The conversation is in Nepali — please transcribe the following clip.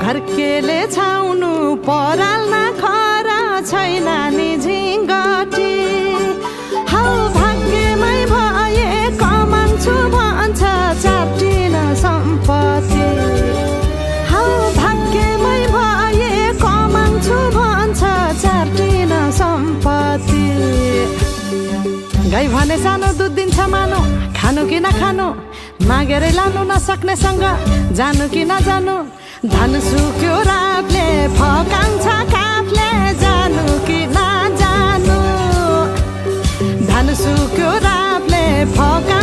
घर केले छाउनु पराल्न खरा छैन नि झिङ्गटी हौ भाग्यमै भए कमान्छु भन्छ चाटिन सम्पत्ति हौ भाग्यमै भए कमान्छु भन्छ चाटिन सम्पत्ति गाई भने सानो दुध दिन्छ मानो खानु कि नखानु मागेरै लानु नसक्नेसँग जानु कि नजानु धन सुक्यो रातले फकान्छ काफले जानु कि नजानु धन सुक्यो रातले फका